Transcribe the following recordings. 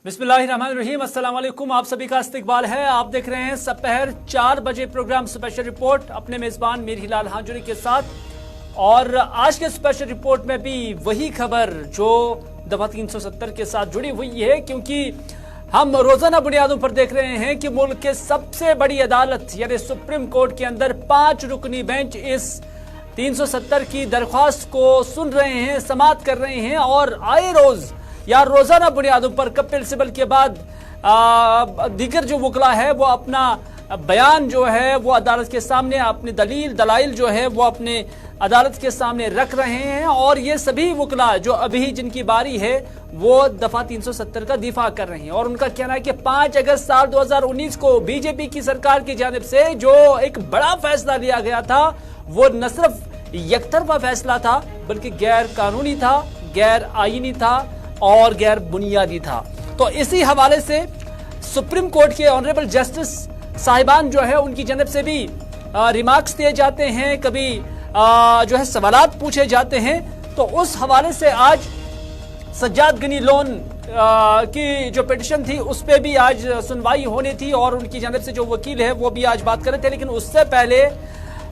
बिस्मिल्लाहिर्रहमानिर्रहीम, अस्सलाम वालेकुम। आप सभी का इस्तकबाल है। आप देख रहे हैं दोपहर 4 बजे प्रोग्राम स्पेशल रिपोर्ट अपने मेजबान मीर हिलाल हांजुरी के साथ। और आज के स्पेशल रिपोर्ट में भी वही खबर जो दफा 370 के साथ जुड़ी हुई है, क्योंकि हम रोजाना बुनियादों पर देख रहे हैं कि मुल्क के सबसे बड़ी अदालत यानी सुप्रीम कोर्ट के अंदर 5 रुकनी बेंच इस 370 की दरख्वास्त को सुन रहे हैं, समाअत कर रहे हैं। और आए रोज या रोजाना बुनियादों पर कपिल सिब्बल के बाद दीगर जो वकला है वो अपना बयान जो है वो अदालत के सामने, अपनी दलाइल जो है वो अपने अदालत के सामने रख रहे हैं। और ये सभी वकला जो अभी जिनकी बारी है वो दफा 370 का दिफा कर रहे हैं। और उनका कहना है कि 5 अगस्त साल 2019 को बीजेपी की सरकार की जानिब से जो एक बड़ा फैसला लिया गया था वो न सिर्फ एकतरफा फैसला था बल्कि गैर कानूनी था, गैर आईनी था और गैर बुनियादी था। तो इसी हवाले से सुप्रीम कोर्ट के ऑनरेबल जस्टिस साहिबान जो है उनकी जानब से भी रिमार्क्स दिए जाते हैं, कभी जो है सवालात पूछे जाते हैं। तो उस हवाले से आज सज्जाद गनी लोन की जो पिटिशन थी उस पर भी आज सुनवाई होनी थी और उनकी जानब से जो वकील है वो भी आज बात कर रहे थे। लेकिन उससे पहले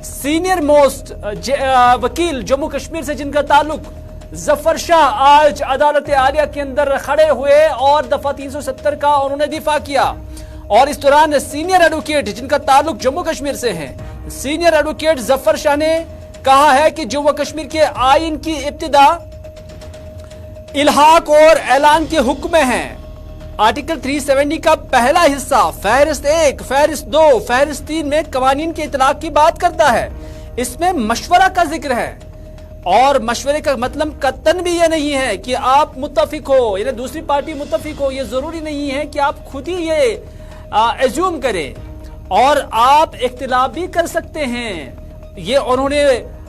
सीनियर मोस्ट वकील जम्मू कश्मीर से जिनका ताल्लुक जफर शाह आज अदालत आलिया के अंदर खड़े हुए और दफा 370 का उन्होंने दिफा किया। और इस दौरान सीनियर एडवोकेट जिनका ताल्लुक जम्मू कश्मीर से है, सीनियर एडवोकेट जफर शाह ने कहा है कि जम्मू कश्मीर के आइन की इब्तिदा इल्हाक और ऐलान के हुक्म है। आर्टिकल 370 का पहला हिस्सा फहरिस्त 1, फहरिस्त 2, फहरिस्त 3 में कवानीन के इतलाक की बात करता है। इसमें मशवरा का जिक्र है और मशवरे का मतलब कतन भी ये नहीं है कि आप मुत्तफिक हो यानी दूसरी पार्टी मुत्तफिक हो। ये जरूरी नहीं है कि आप खुद ही ये एज्यूम करें और आप इख्तिलाफ भी कर सकते हैं। ये उन्होंने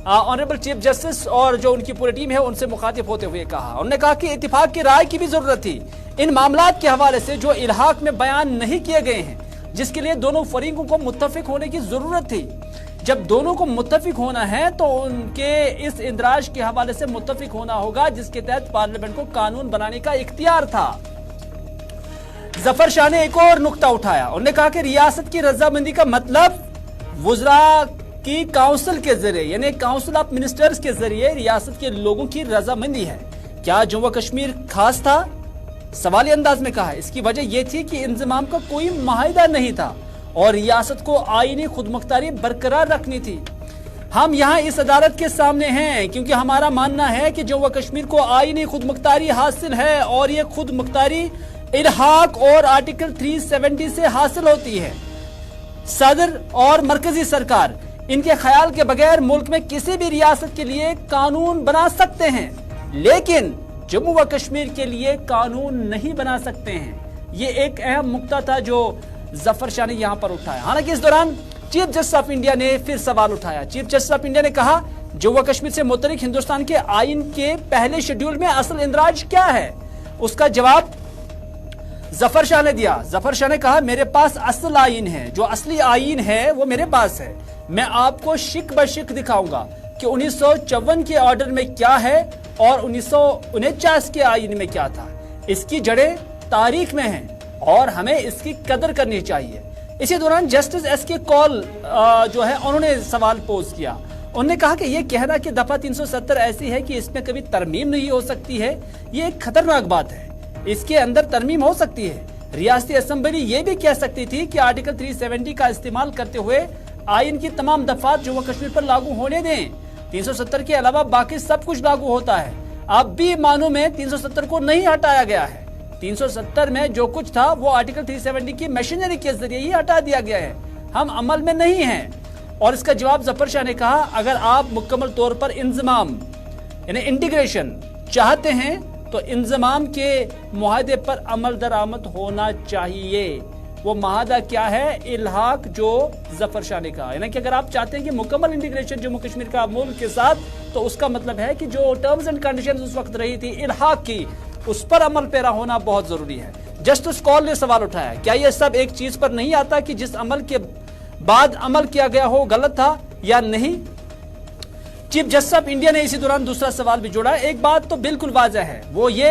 ऑनरेबल चीफ जस्टिस और जो उनकी पूरी टीम है उनसे मुखातिब होते हुए कहा। उन्होंने कहा कि इत्तिफाक की राय की भी जरूरत थी इन मामलात के हवाले से जो इल्हाक में बयान नहीं किए गए हैं, जिसके लिए दोनों फरीकों को मुत्तफिक होने की जरूरत थी। जब दोनों को मुत्तफिक होना है तो उनके इस इंदराज के हवाले से मुत्तफिक होना होगा जिसके तहत पार्लियामेंट को कानून बनाने का इख्तियार था। जफर शाह ने एक और नुक्ता उठाया। उन्होंने कहा कि रियासत की रजामंदी का मतलब वुज़रा की काउंसिल के जरिए यानी काउंसिल ऑफ मिनिस्टर्स के जरिए रियासत के लोगों की रजामंदी है। क्या जम्मू कश्मीर खास था? सवाली अंदाज में कहा। इसकी वजह यह थी कि इंजमाम का कोई माहिदा नहीं था और रियासत को आईनी खुदमुख्तारी बरकरार रखनी थी। हम यहाँ इस अदालत के सामने हैं क्योंकि हमारा मानना है कि जम्मू कश्मीर को आईनी खुदमुख्तारी हासिल है और ये खुदमुख्तारी इल्हाक और आर्टिकल 370 से हासिल होती है। सदर और मरकजी सरकार इनके ख्याल के बगैर मुल्क में किसी भी रियासत के लिए कानून बना सकते हैं, लेकिन जम्मू व कश्मीर के लिए कानून नहीं बना सकते हैं। ये एक अहम मुद्दा था जो जफर शाह ने यहां पर उठाया। हालांकि इस दौरान चीफ जस्टिस ऑफ इंडिया ने फिर सवाल उठाया। चीफ जस्टिस ऑफ इंडिया ने कहा जम्मू कश्मीर से मुतल्लिक हिंदुस्तान के आइन के पहले शेड्यूल में असल इंदराज क्या है? उसका जवाब जफर शाह ने दिया। जफर शाह ने कहा मेरे पास असल आइन है, जो असली आइन है वो मेरे पास है। मैं आपको शिक ब शिक दिखाऊंगा कि 1954 के ऑर्डर में क्या है और 1949 के आइन में क्या था। इसकी जड़ें तारीख में हैं और हमें इसकी कदर करनी चाहिए। इसी दौरान जस्टिस एस.के. कौल जो है उन्होंने सवाल पोज किया। उन्होंने कहा कि यह कहना कि दफा 370 ऐसी है कि इसमें कभी तरमीम नहीं हो सकती है, ये एक खतरनाक बात है। इसके अंदर तरमीम हो सकती है। रियासती असेंबली ये भी कह सकती थी कि आर्टिकल 370 का इस्तेमाल करते हुए आइन की तमाम दफात जम्मू कश्मीर पर लागू होने दें। 370 के अलावा बाकी सब कुछ लागू होता है। अब भी मानों में 370 को नहीं हटाया गया है। 370 में जो कुछ था वो आर्टिकल 370 की मशीनरी के जरिए ही हटा दिया गया है। हम अमल में नहीं हैं। और इसका जवाब जफर शाह ने कहा अगर आप मुकम्मल तौर पर इंजमाम यानी इंटीग्रेशन चाहते हैं तो इंजमाम के मुआहदे पर अमल दरामद होना चाहिए। वो माहदा क्या है? इल्हाक, जो जफर शाह ने कहा। यानी कि अगर आप चाहते हैं कि मुकम्मल इंटीग्रेशन जम्मू कश्मीर का मुल्क के साथ, तो उसका मतलब है कि जो टर्म्स एंड कंडीशंस उस वक्त रही थी इल्हाक की, उस पर अमल पैरा होना बहुत जरूरी है। जस्टिस कौल ने सवाल उठाया क्या यह सब एक चीज पर नहीं आता कि जिस अमल के बाद अमल किया गया हो गलत था या नहीं? चीफ जस्टिस ऑफ इंडिया ने इसी दौरान दूसरा सवाल भी जोड़ा। एक बात तो बिल्कुल वाजह है, वो ये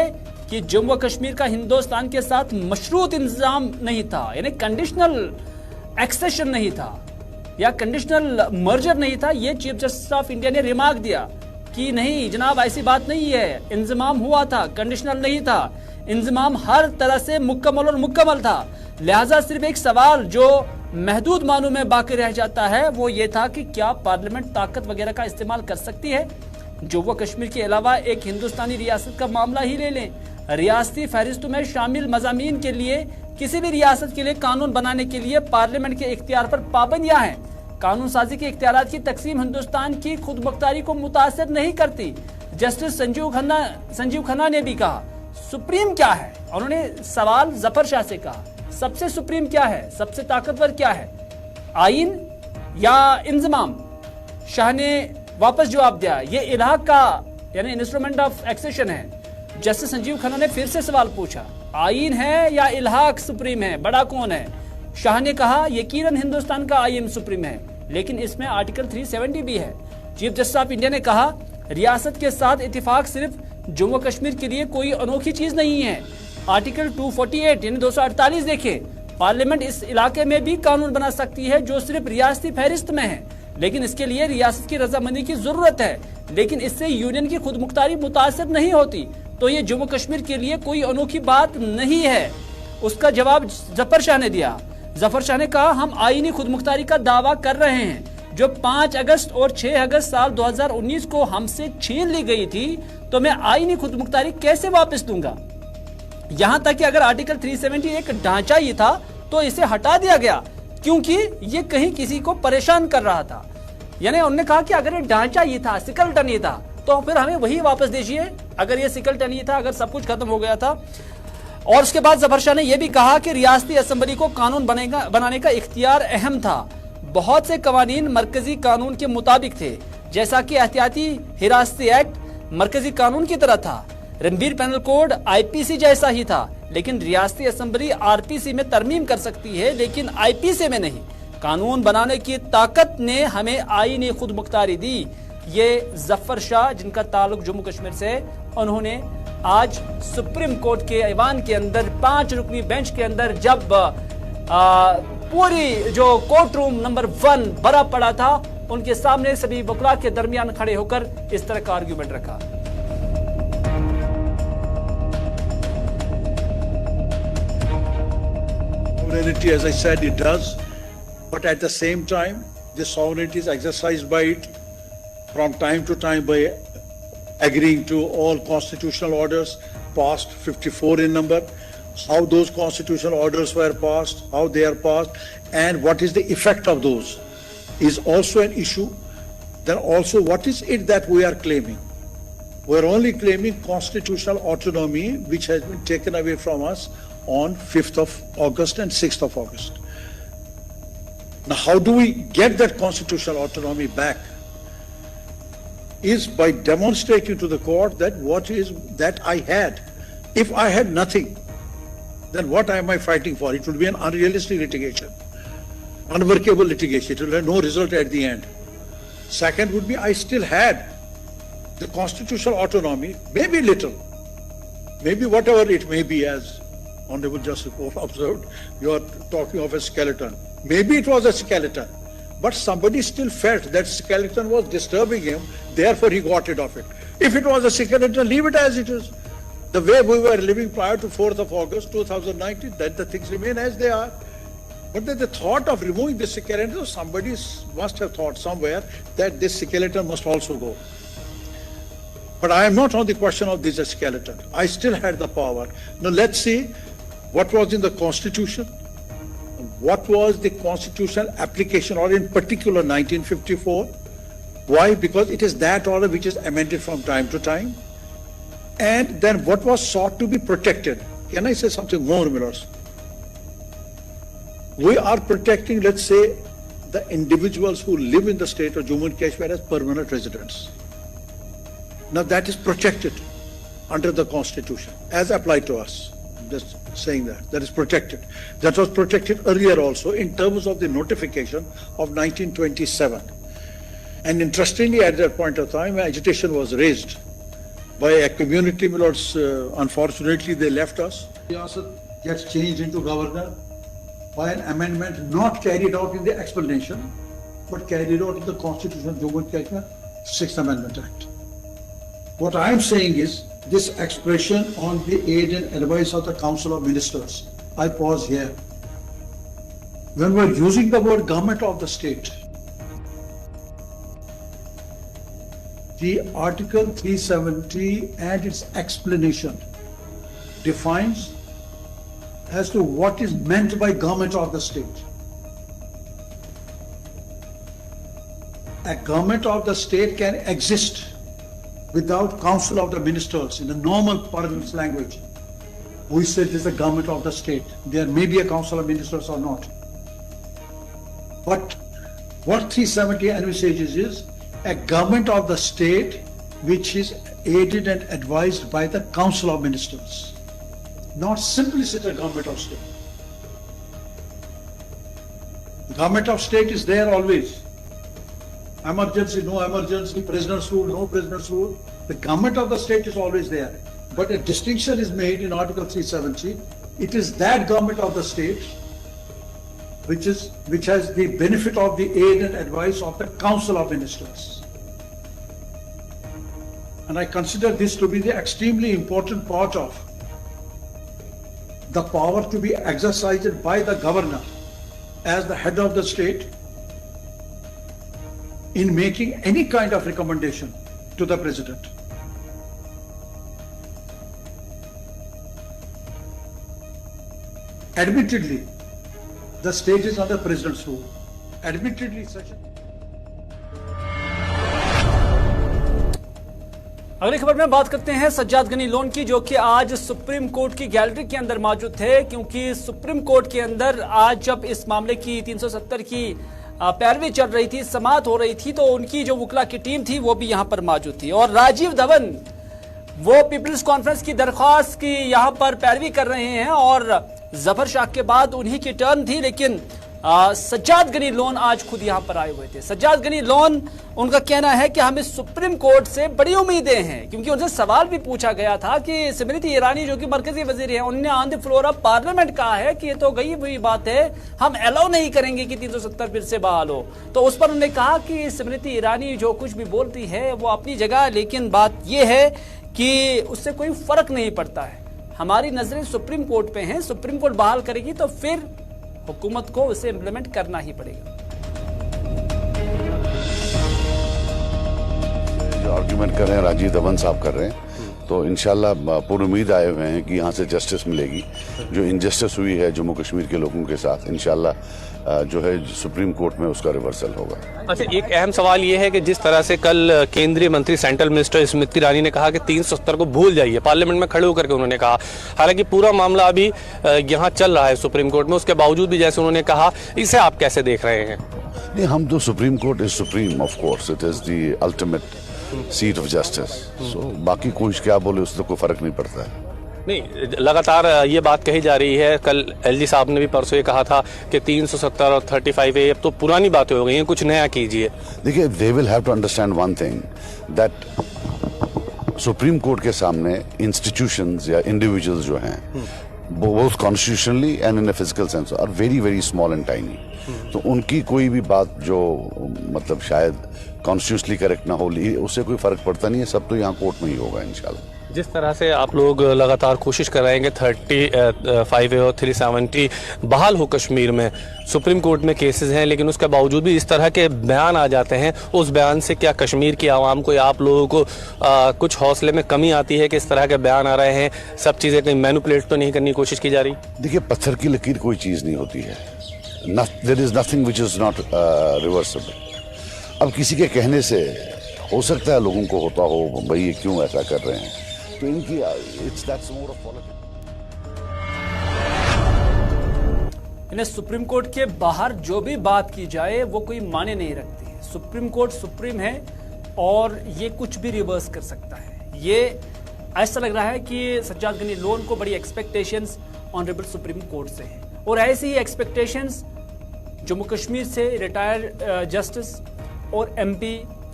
कि जम्मू कश्मीर का हिंदुस्तान के साथ मशरूत इंतजाम नहीं था, यानी कंडीशनल एक्सेशन नहीं था या कंडीशनल मर्जर नहीं था। ये चीफ जस्टिस ऑफ इंडिया ने रिमार्क दिया कि नहीं जनाब, ऐसी बात नहीं है, इंतजाम हुआ था, कंडीशनल नहीं था, इंतजाम हर तरह से मुकम्मल और मुकम्मल था। लिहाजा सिर्फ एक सवाल जो महदूद मानों में बाकी रह जाता है वो ये था कि क्या पार्लियामेंट ताकत वगैरह का इस्तेमाल कर सकती है। जम्मू कश्मीर के अलावा एक हिंदुस्तानी रियासत का मामला ही ले लें, रियासती फहरिस्त में शामिल मज़ामीन के लिए किसी भी रियासत के लिए कानून बनाने के लिए पार्लियामेंट के इख्तियार पर पाबंदियां हैं। कानून साजी के इख्तियारात की तकसीम हिंदुस्तान की खुद मुख्तारी को मुतासर नहीं करती। जस्टिस संजीव खन्ना ने भी कहा सुप्रीम क्या है, उन्होंने सवाल जफर शाह से कहा सबसे सुप्रीम क्या है, सबसे ताकतवर क्या है, आइन या इंजमाम। शाह ने वापस जवाब दिया ये इलाहा का यानी इंस्ट्रूमेंट ऑफ एक्सेशन है। जस्टिस संजीव खन्ना ने फिर से सवाल पूछा आइन है या इल्हाक सुप्रीम है, बड़ा कौन है। शाह ने कहा यकीनन हिंदुस्तान का आइन सुप्रीम है, लेकिन इसमें आर्टिकल 370 भी है। चीफ जस्टिस ऑफ इंडिया ने कहा रियासत के साथ इत्तेफाक सिर्फ जम्मू कश्मीर के लिए कोई अनोखी चीज नहीं है। आर्टिकल 248 यानी 248 देखें, पार्लियामेंट इस इलाके में भी कानून बना सकती है जो सिर्फ रियासती फहरिस्त में है, लेकिन इसके लिए रियासत की रजामंदी की जरूरत है, लेकिन इससे यूनियन की खुद मुख्तारी मुतासर नहीं होती। तो ये जम्मू कश्मीर के लिए कोई अनोखी बात नहीं है। उसका जवाब जफर शाह ने दिया। जफर शाह ने कहा हम आईनी खुद मुख्तारी का दावा कर रहे हैं जो 5 अगस्त और 6 अगस्त साल 2019 को हमसे छीन ली गई थी, तो मैं आईनी खुद मुख्तारी कैसे वापस दूंगा। यहां तक कि अगर आर्टिकल 370 एक ढांचा ही था तो इसे हटा दिया गया क्योंकि ये कहीं किसी को परेशान कर रहा था। यानी उन्होंने कहा कि अगर ये ढांचा ही था, सिकलटन ही था, तो फिर हमें वही वापस दीजिए। अगर ये सिकलटन ही था, अगर सब कुछ खत्म हो गया था। और उसके बाद जफर शाह ने यह भी कहा कि रियासती असेंबली को कानून बनाने का इख्तियार अहम था। बहुत से कवानीन मरकजी कानून के मुताबिक थे, जैसा कि एहतियाती हिरासती एक्ट मरकजी कानून की तरह था, रणबीर पैनल कोड आईपीसी जैसा ही था, लेकिन रियासती असेंबली आरपीसी में तरमीम कर सकती है लेकिन आईपीसी में नहीं। कानून बनाने की ताकत ने हमें आईनी खुद मुख्तारी दी। ये जफर शाह जिनका ताल्लुक जम्मू कश्मीर से, उन्होंने आज सुप्रीम कोर्ट के ऐवान के अंदर 5 रुकनी बेंच के अंदर जब पूरी जो कोर्ट रूम नंबर 1 भरा पड़ा था, उनके सामने सभी वकला के दरमियान खड़े होकर इस तरह का आर्ग्यूमेंट रखा। Sovereignty, as I said, it does, but at the same time, the sovereignty is exercised by it from time to time by agreeing to all constitutional orders passed, 54 in number, how those constitutional orders were passed, how they are passed, and what is the effect of those is also an issue. Then also, what is it that we are claiming? We are only claiming constitutional autonomy, which has been taken away from us on 5th of August and 6th of August. Now, how do we get that constitutional autonomy back? Is by demonstrating to the court that what is that I had. If I had nothing, then what am I fighting for? It will be an unrealistic litigation, unworkable litigation. It will have no result at the end. Second would be I still had the constitutional autonomy, maybe little, maybe whatever it may be, as Honorable Justice observed, you are talking of a skeleton. Maybe it was a skeleton, but somebody still felt that skeleton was disturbing him, therefore he got rid of it. If it was a skeleton, leave it as it is. The way we were living prior to 4th of August 2019, then the things remain as they are. But then the thought of removing the skeleton, somebody must have thought somewhere that this skeleton must also go. But I am not on the question of this skeleton. I still had the power. Now let's see what was in the Constitution, what was the constitutional application order, in particular 1954. Why? Because it is that order which is amended from time to time. And then what was sought to be protected. Can I say something more, Millers? We are protecting, let's say, the individuals who live in the state of Jammu and Kashmir as permanent residents. Now that is protected under the Constitution as applied to us. I'm just saying that is protected. That was protected earlier also in terms of the notification of 1927. And interestingly, at that point of time, agitation was raised by a community, my lords. Unfortunately, they left us. Riyasat gets changed into governor by an amendment not carried out in the explanation, but carried out in the Constitution of Jammu and Kashmir, 6th Amendment Act. What I am saying is, this expression on the aid and advice of the Council of Ministers, I pause here. When we are using the word government of the state, the Article 370 and its explanation defines as to what is meant by government of the state. A government of the state can exist without council of the ministers in the normal parlance language. We say this is the government of the state. There may be a council of ministers or not. But what 370 envisages is a government of the state which is aided and advised by the council of ministers. Not simply sit a government of state. The government of state is there always. Emergency, no emergency, president's rule, no president's rule. The government of the state is always there. But a distinction is made in Article 370. It is that government of the state which has the benefit of the aid and advice of the Council of Ministers. And I consider this to be the extremely important part of the power to be exercised by the governor as the head of the state in making any kind of recommendation to the president. Admittedly, the state is under president's rule. Admittedly, such a अगली खबर में बात करते हैं Sajjad Ghani loan की, जो कि आज सुप्रीम कोर्ट की गैलरी के अंदर मौजूद थे, क्योंकि सुप्रीम कोर्ट के अंदर आज जब इस मामले की 370 की पैरवी चल रही थी, समाअत हो रही थी, तो उनकी जो वकीला की टीम थी वो भी यहां पर मौजूद थी और राजीव धवन वो पीपल्स कॉन्फ्रेंस की दरख्वास्त की यहां पर पैरवी कर रहे हैं और जफर शाह के बाद उन्हीं की टर्न थी, लेकिन सज्जाद गनी लोन आज खुद यहां पर आए हुए थे। सज्जाद गनी लोन, उनका कहना है कि हमें सुप्रीम कोर्ट से बड़ी उम्मीदें हैं, क्योंकि उनसे सवाल भी पूछा गया था कि स्मृति ईरानी जो कि मरकजी वजीर है, उन्होंने on the floor of parliament कहा है कि ये तो गई हुई बात है, हम अलाउ नहीं करेंगे कि 370 फिर से बहाल हो। तो उस पर उन्होंने कहा कि स्मृति ईरानी जो कुछ भी बोलती है वो अपनी जगह, लेकिन बात यह है कि उससे कोई फर्क नहीं पड़ता है, हमारी नजरें सुप्रीम कोर्ट पे हैं, सुप्रीम कोर्ट बहाल करेगी तो फिर हुकूमत को उसे इम्प्लीमेंट करना ही पड़ेगा। जो आर्ग्यूमेंट कर रहे हैं राजीव धवन साहब कर रहे हैं, तो इंशाल्लाह पूरी उम्मीद आए हुए हैं कि यहाँ से जस्टिस मिलेगी। जो इनजस्टिस हुई है जम्मू कश्मीर के लोगों के साथ, इंशाल्लाह जो है सुप्रीम कोर्ट में उसका रिवर्सल होगा। अच्छा, एक अहम सवाल ये है कि जिस तरह से कल केंद्रीय मंत्री सेंट्रल मिनिस्टर स्मृति ईरानी ने कहा कि 370 को भूल जाइए, पार्लियामेंट में खड़े होकर के उन्होंने कहा, हालांकि पूरा मामला अभी यहाँ चल रहा है सुप्रीम कोर्ट में, उसके बावजूद भी जैसे उन्होंने कहा, इसे आप कैसे देख रहे हैं? नहीं, हम तो Supreme Court is supreme, of course it is the ultimate seat of justice. So बाकी कोई क्या बोले उससे कोई फर्क नहीं पड़ता है। नहीं, लगातार ये बात कही जा रही है, कल एलजी साहब ने भी परसों ये कहा था कि 370 और 35A अब तो पुरानी बातें हो गई हैं, कुछ नया कीजिए। देखिए, they will have to understand one thing, that supreme court के सामने इंस्टीट्यूशंस या इंडिविजुअल्स जो हैं, both constitutionally and in a physical sense are very very small and tiny. तो उनकी कोई भी बात जो मतलब शायद कॉन्स्टिट्यूशनली करेक्ट ना हो, उससे कोई फर्क पड़ता नहीं है, सब तो यहाँ कोर्ट में ही होगा इंशाल्लाह। जिस तरह से आप लोग लगातार कोशिश कर रहे हैं कि 35A और 370 बहाल हो कश्मीर में, सुप्रीम कोर्ट में केसेस हैं, लेकिन उसके बावजूद भी इस तरह के बयान आ जाते हैं, उस बयान से क्या कश्मीर की आवाम को या आप लोगों को कुछ हौसले में कमी आती है कि इस तरह के बयान आ रहे हैं, सब चीज़ें कहीं मैनिपुलेट तो नहीं करने की कोशिश की जा रही? देखिए, पत्थर की लकीर कोई चीज़ नहीं होती है, there is nothing which is not reversible. अब किसी के कहने से हो सकता है लोगों को होता हो भाई ये क्यों ऐसा कर रहे हैं, तो इनकी it's that's more of politics. इन्हें सुप्रीम कोर्ट के बाहर जो भी बात की जाए वो कोई माने नहीं रखती है। सुप्रीम कोर्ट सुप्रीम है और ये कुछ भी रिवर्स कर सकता है। ये ऐसा लग रहा है कि सज्जाद गनी लोन को बड़ी एक्सपेक्टेशंस ऑनरेबल सुप्रीम कोर्ट से हैं, और ऐसी ही एक्सपेक्टेशंस जम्मू कश्मीर से रिटायर्ड जस्टिस और MP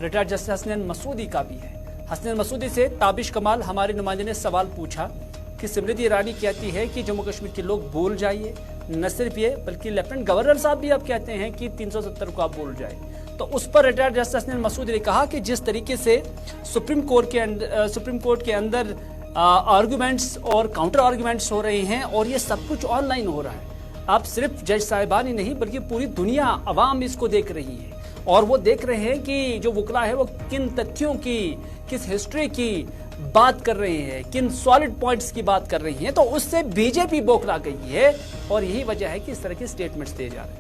retired justice Hasnain Masoodi का भी है। हसनैन मसूदी से ताबिश कमाल हमारे नुमाइंदे ने सवाल पूछा कि स्मृति ईरानी कहती है कि जम्मू कश्मीर के लोग बोल जाइए, न सिर्फ ये बल्कि लेफ्टिनेंट गवर्नर साहब भी अब कहते हैं कि 370 को आप बोल जाए। तो उस पर रिटायर्ड जस्टिस हसनैन मसूदी ने कहा कि जिस तरीके से सुप्रीम कोर्ट के अंदर आर्गुमेंट्स और काउंटर आर्गुमेंट्स हो रहे हैं और ये सब कुछ ऑनलाइन हो रहा है, अब सिर्फ जज साहिबान ही नहीं बल्कि पूरी दुनिया अवाम इसको देख रही है और वो देख रहे हैं कि जो वकला है वो किन तथ्यों की, किस हिस्ट्री की बात कर रहे हैं, किन सॉलिड पॉइंट्स की बात कर रही हैं। तो उससे बीजेपी बौखला गई है और यही वजह है कि इस तरह के स्टेटमेंट्स दिए जा रहे हैं।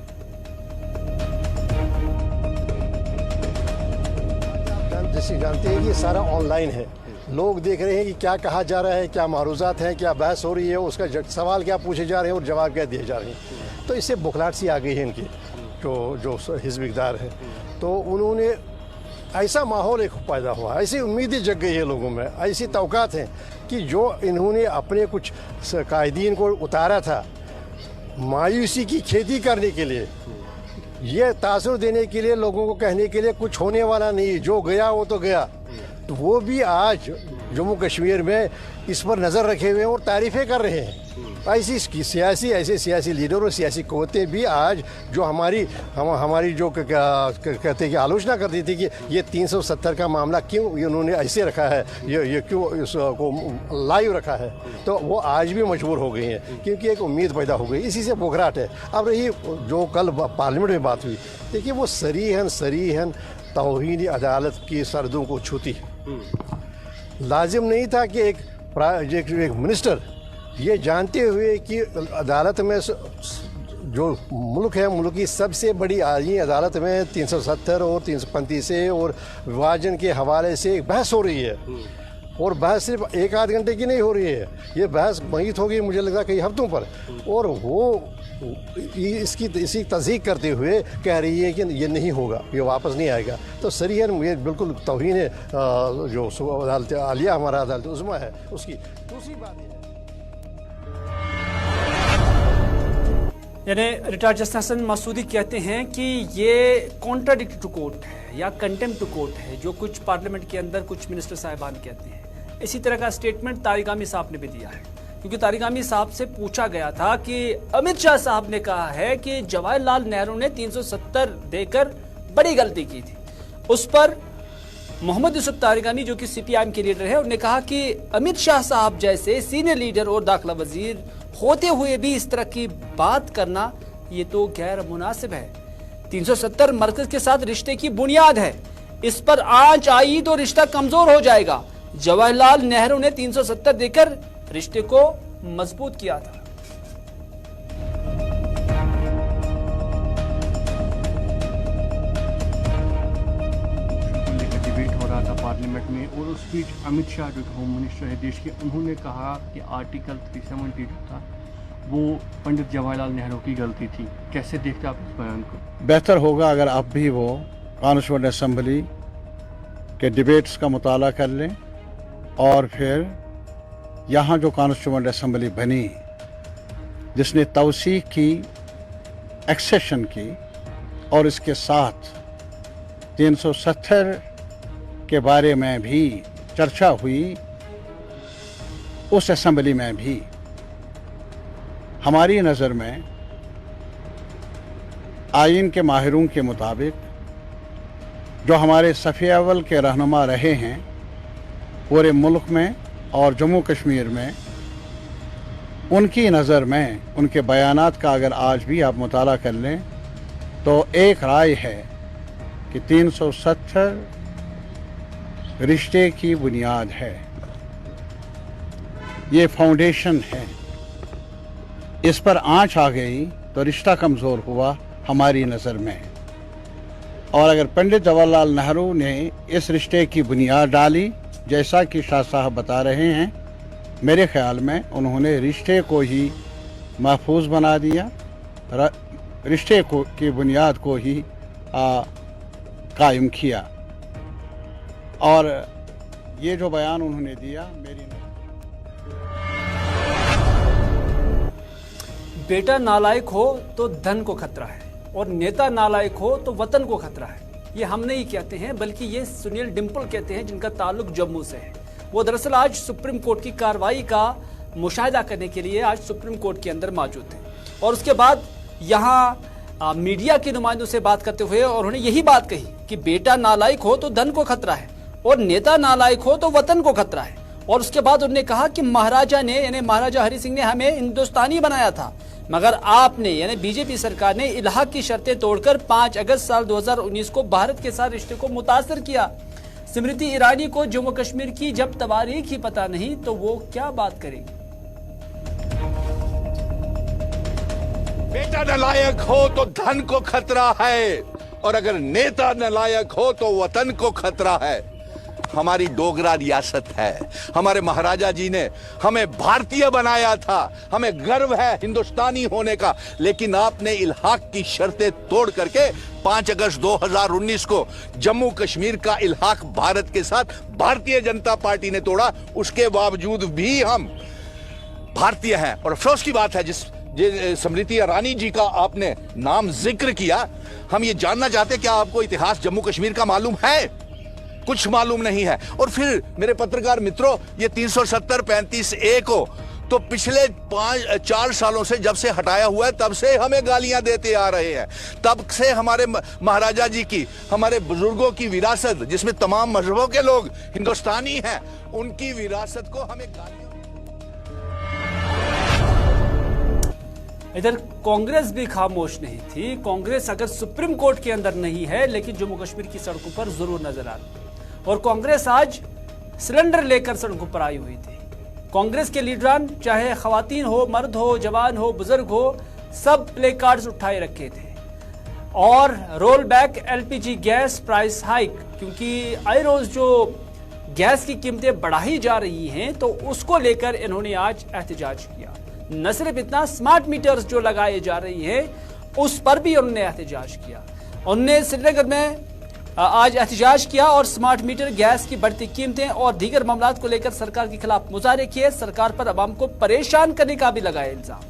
आप जैसे जानते हैं कि सारा ऑनलाइन है, लोग देख रहे हैं कि क्या कहा जा रहा है, क्या मारूजात हैं, क्या बहस हो रही है, उसका सवाल क्या पूछे जा रहे हैं और जवाब क्या दिए जा रहे हैं। तो इससे बुखलाहट सी आ गई है इनकी जो हिज़्ब इक़्तिदार है। तो उन्होंने ऐसा माहौल एक पैदा हुआ, ऐसी उम्मीदें जग गई है लोगों में, ऐसी तवक़ात हैं कि जो इन्होंने अपने कुछ कायदीन को उतारा था मायूसी की खेती करने के लिए, ये तासुर देने के लिए, लोगों को कहने के लिए कुछ होने वाला नहीं, जो गया वो तो गया, तो वो भी आज जम्मू कश्मीर में इस पर नज़र रखे हुए हैं और तारीफ़ें कर रहे हैं। ऐसे सियासी लीडर और सियासी क़ुव्वतें भी आज जो हमारी जो कहते हैं कि आलोचना करती थी कि ये 370 का मामला क्यों उन्होंने ऐसे रखा है, ये क्यों इसको लाइव रखा है, तो वो आज भी मजबूर हो गई हैं क्योंकि एक उम्मीद पैदा हो गई। इसी से बुखराहट है। अब रही जो कल पार्लियामेंट में बात हुई, देखिए वो सरीहन तौहीन अदालत की सरहदों को छूती है। लाजिम नहीं था कि एक मिनिस्टर ये जानते हुए कि अदालत में जो मुल्क है, मुल्क की सबसे बड़ी आली अदालत में 370 और 335 से और विभाजन के हवाले से एक बहस हो रही है और बहस सिर्फ एक आध घंटे की नहीं हो रही है, ये बहस महित होगी मुझे लगता है कई हफ्तों पर, और वो इसी तस्दीक करते हुए कह रही है कि ये नहीं होगा, ये वापस नहीं आएगा। तो सरीहन ये बिल्कुल तौहीन है जो अदालत आलिया हमारा अदालत उज़्मा है उसकी। दूसरी बात है यानी रिटायर्ड जस्टिस हसन मसूदी कहते हैं कि ये कॉन्ट्राडिक्ट टू कोर्ट है या कंटेम्प्ट टू कोर्ट है, जो कुछ पार्लियामेंट के अंदर कुछ मिनिस्टर साहिबान कहते हैं। इसी तरह का स्टेटमेंट तारिक आमिर साहब ने भी दिया है, क्योंकि तारिक आमिर साहब से पूछा गया था कि अमित शाह साहब ने कहा है कि जवाहरलाल नेहरू ने 370 देकर बड़ी गलती की थी। उस पर मोहम्मद यूसुफ तारिगानी जो कि सीपीआईएम के लीडर है, उन्होंने कहा कि अमित शाह साहब जैसे सीनियर लीडर और दाखिला वजीर होते हुए भी इस तरह की बात करना ये तो गैर मुनासिब है। 370 मरकज के साथ रिश्ते की बुनियाद है, इस पर आंच आई तो रिश्ता कमजोर हो जाएगा। जवाहरलाल नेहरू ने 370 देकर रिश्ते को मजबूत किया था। डिबेट हो रहा था पार्लियामेंट में और उस बीच अमित शाह जो होम मिनिस्टर है देश के, उन्होंने कहा कि आर्टिकल 370 जो था वो पंडित जवाहरलाल नेहरू की गलती थी। कैसे देखते आप इस बयान को? बेहतर होगा अगर आप भी वो कॉन्स्टिट्यूएंट असेंबली के डिबेट्स का मुताला कर लें और फिर यहाँ जो कॉन्स्टिट्यूएंट असेंबली बनी जिसने तवसीक की, एक्सेशन की और इसके साथ 370 के बारे में भी चर्चा हुई, उस असेंबली में भी हमारी नज़र में आइन के माहिरों के मुताबिक जो हमारे सफ़े अव्वल के रहनुमा रहे हैं पूरे मुल्क में और जम्मू कश्मीर में, उनकी नज़र में उनके बयानात का अगर आज भी आप मुताला कर लें तो एक राय है कि 370 रिश्ते की बुनियाद है, ये फाउंडेशन है। इस पर आंच आ गई तो रिश्ता कमज़ोर हुआ हमारी नज़र में। और अगर पंडित जवाहरलाल नेहरू ने इस रिश्ते की बुनियाद डाली जैसा कि शाह साहब बता रहे हैं, मेरे ख्याल में उन्होंने रिश्ते को ही महफूज बना दिया, रिश्ते को की बुनियाद को ही कायम किया। और ये जो बयान उन्होंने दिया, मेरी बेटा नालायक हो तो धन को खतरा है और नेता नालायक हो तो वतन को खतरा है। ये हम नहीं कहते हैं, बल्कि ये सुनील डिम्पल कहते हैं, जिनका ताल्लुक जम्मू से है। वो दरअसल आज सुप्रीम कोर्ट की कार्रवाई का मुशाहिदा करने के लिए आज सुप्रीम कोर्ट के अंदर मौजूद थे और उसके बाद यहाँ मीडिया के नुमाइंदों से बात करते हुए और उन्होंने यही बात कही कि बेटा नालायक हो तो धन को खतरा है और नेता नालायक हो तो वतन को खतरा है। और उसके बाद उन्होंने कहा कि महाराजा ने, यानी महाराजा हरि सिंह ने हमें हिंदुस्तानी बनाया था, मगर आपने, यानी बीजेपी सरकार ने इलाहाक की शर्तें तोड़कर 5 अगस्त साल 2019 को भारत के साथ रिश्ते को मुतासर किया। स्मृति ईरानी को जम्मू कश्मीर की जब तवारीख ही पता नहीं तो वो क्या बात करेगी। बेटा नालायक हो तो धन को खतरा है और अगर नेता नालायक हो तो वतन को खतरा है। हमारी डोगरा रियासत है, हमारे महाराजा जी ने हमें भारतीय बनाया था, हमें गर्व है हिंदुस्तानी होने का, लेकिन आपने इल्हाक की शर्तें तोड़ करके 5 अगस्त 2019 को जम्मू कश्मीर का इल्हाक भारत के साथ भारतीय जनता पार्टी ने तोड़ा। उसके बावजूद भी हम भारतीय हैं और अफसोस की बात है जिस स्मृति ईरानी जी का आपने नाम जिक्र किया, हम ये जानना चाहते क्या आपको इतिहास जम्मू कश्मीर का मालूम है? कुछ मालूम नहीं है। और फिर मेरे पत्रकार मित्रों, ये 370-35A को तो पिछले 4 सालों से जब से हटाया हुआ है तब से हमें गालियां देते आ रहे हैं। तब से हमारे महाराजा जी की, हमारे बुजुर्गों की विरासत, जिसमें तमाम मजहबों के लोग हिंदुस्तानी हैं, उनकी विरासत को हमें गालियां। इधर कांग्रेस भी खामोश नहीं थी। कांग्रेस अगर सुप्रीम कोर्ट के अंदर नहीं है, लेकिन जम्मू कश्मीर की सड़कों पर जरूर नजर आ रही है। और कांग्रेस आज सिलेंडर लेकर सड़कों पर आई हुई थी। कांग्रेस के लीडरान, चाहे खवातीन हो, मर्द हो, जवान हो, बुजुर्ग हो, सब प्ले कार्ड्स उठाए रखे थे और roll back LPG gas price hike, क्योंकि आए रोज जो गैस की कीमतें बढ़ाई जा रही हैं तो उसको लेकर इन्होंने आज एहतजाज किया। न सिर्फ इतना, स्मार्ट मीटर्स जो लगाए जा रही हैं उस पर भी उन्होंने एहतजाज किया। उन्होंने श्रीनगर में आज एहतजाज किया और स्मार्ट मीटर, गैस की बढ़ती कीमतें और दीगर मामलात को लेकर सरकार के खिलाफ मुजाहरे किए। सरकार पर अवाम को परेशान करने का भी लगाया इल्जाम।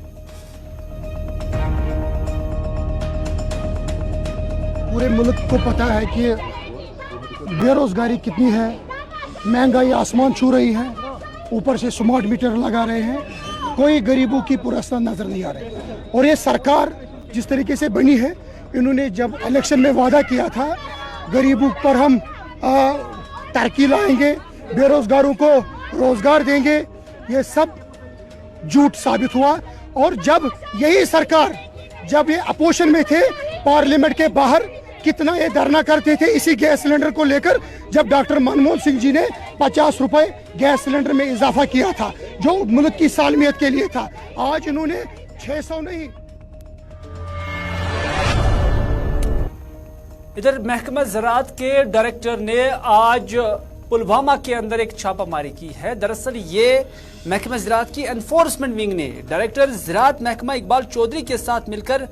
पूरे मुल्क को पता है कि बेरोजगारी कितनी है, महंगाई आसमान छू रही है, ऊपर से स्मार्ट मीटर लगा रहे हैं, कोई गरीबों की पुरस्ता नजर नहीं आ रही। और ये सरकार जिस तरीके से बनी है, इन्होंने जब इलेक्शन में वादा किया था गरीबों पर हम तरक्की लाएंगे, बेरोजगारों को रोजगार देंगे, ये सब झूठ साबित हुआ। और जब यही सरकार, जब ये अपोजिशन में थे, पार्लियामेंट के बाहर कितना ये धरना करते थे इसी गैस सिलेंडर को लेकर, जब डॉक्टर मनमोहन सिंह जी ने 50 रुपए गैस सिलेंडर में इजाफा किया था जो मुल्क की सालमियत के लिए था। आज इन्होंने 600 नहीं। इधर महकमा ज़राअत के डायरेक्टर ने आज पुलवामा के अंदर एक छापामारी की है। दरअसल ये महकमा ज़राअत की एनफोर्समेंट विंग ने डायरेक्टर ज़राअत महकमा इकबाल चौधरी के साथ मिलकर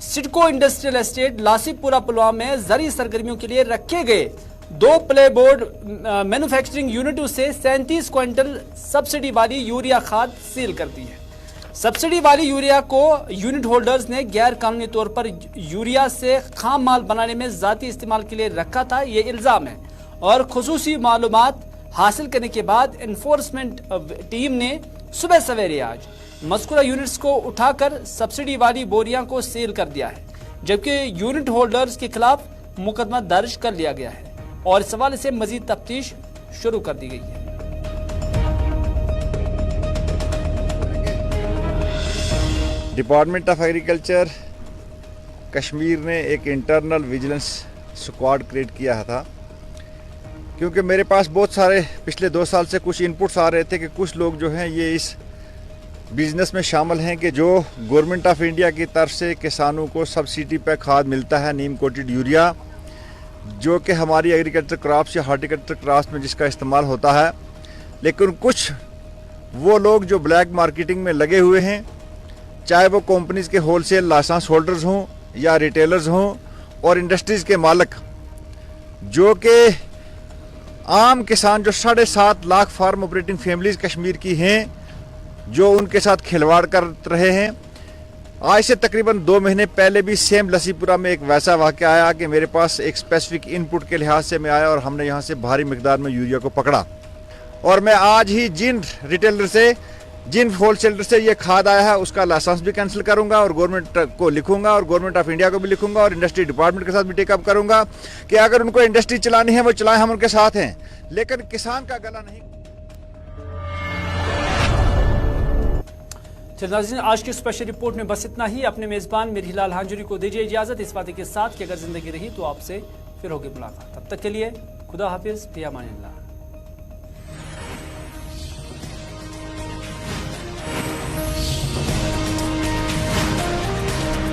सिडको इंडस्ट्रियल एस्टेट लासीपुरा पुलवामा में ज़रूरी सरगर्मियों के लिए रखे गए 2 प्ले बोर्ड मैन्युफैक्चरिंग यूनिटों से 37 क्विंटल सब्सिडी वाली यूरिया खाद सील कर दी है। सब्सिडी वाली यूरिया को यूनिट होल्डर्स ने गैर कानूनी तौर पर यूरिया से खाम माल बनाने में जाती इस्तेमाल के लिए रखा था, ये इल्जाम है। और खुसूसी मालूमात हासिल करने के बाद एनफोर्समेंट टीम ने सुबह सवेरे आज मज़कूरा यूनिट्स को उठाकर सब्सिडी वाली बोरियां को सील कर दिया है, जबकि यूनिट होल्डर्स के खिलाफ मुकदमा दर्ज कर लिया गया है और इस हवाले से मजीद तफ्तीश शुरू कर दी गई है। डिपार्टमेंट ऑफ एग्रीकल्चर कश्मीर ने एक इंटरनल विजिलेंस स्क्वाड क्रिएट किया था, क्योंकि मेरे पास बहुत सारे पिछले 2 साल से कुछ इनपुट्स आ रहे थे कि कुछ लोग जो हैं ये इस बिजनेस में शामिल हैं कि जो गवर्नमेंट ऑफ इंडिया की तरफ से किसानों को सब्सिडी पर खाद मिलता है, नीम कोटेड यूरिया, जो कि हमारी एग्रीकल्चर क्रॉप्स या हार्टिकल्चर क्रॉप्स में जिसका इस्तेमाल होता है, लेकिन कुछ वो लोग जो ब्लैक मार्केटिंग में लगे हुए हैं, चाहे वो कंपनीज के होलसेल लाइसेंस होल्डर्स हों या रिटेलर्स हों और इंडस्ट्रीज़ के मालिक, जो कि आम किसान जो 7.5 lakh farm operating families Kashmir की हैं, जो उनके साथ खिलवाड़ कर रहे हैं, आज से तकरीबन 2 महीने पहले भी सेम लसीपुरा में एक वैसा वाक़या आया कि मेरे पास एक स्पेसिफिक इनपुट के लिहाज से मैं आया और हमने यहाँ से भारी मिकदार में यूरिया को पकड़ा। और मैं आज ही जिन रिटेलर से, जिन होलसेलर से ये खाद आया है उसका लाइसेंस भी कैंसिल करूंगा और गवर्नमेंट को लिखूंगा और गवर्नमेंट ऑफ इंडिया को भी लिखूंगा और इंडस्ट्री डिपार्टमेंट के साथ भी टेकअप करूंगा कि अगर उनको इंडस्ट्री चलानी है वो चलाएं, हम उनके साथ हैं, लेकिन किसान का गला नहीं। नाज़रीन, आज की स्पेशल रिपोर्ट में बस इतना ही। अपने मेजबान मेरीलाल हांजुरी को दीजिए इजाजत, इस वादे के साथ कि अगर जिंदगी रही तो आपसे फिर होगी मुलाकात। तब तक के लिए खुदा हाफिज, फिया अमानिल्लाह।